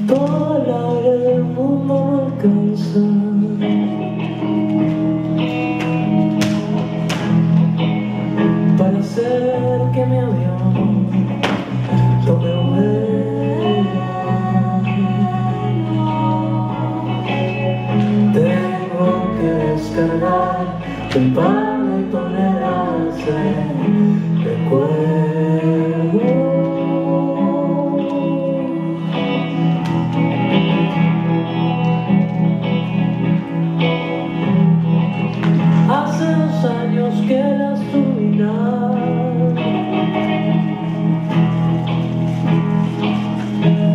Todo el aire del mundo no alcanza para hacer que mi avión tome vuelo. Tengo que descargar un par de toneladas de cuervo. Hace 2 años que las turbinas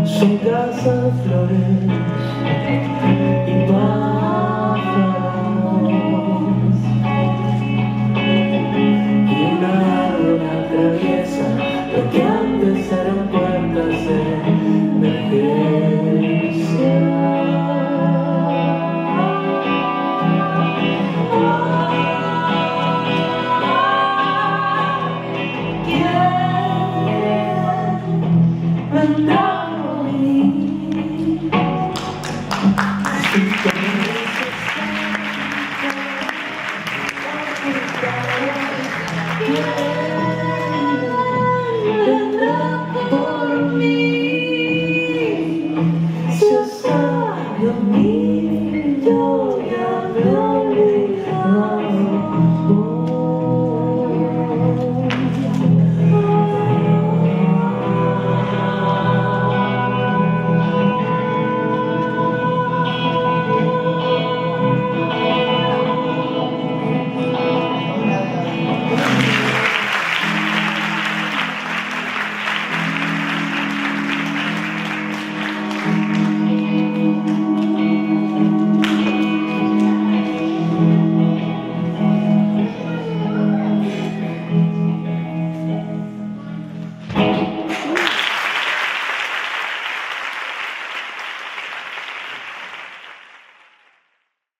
son casa de flores y pájaros, y una rueda atraviesa lo que antes eran puertas de emergencia. Yeah.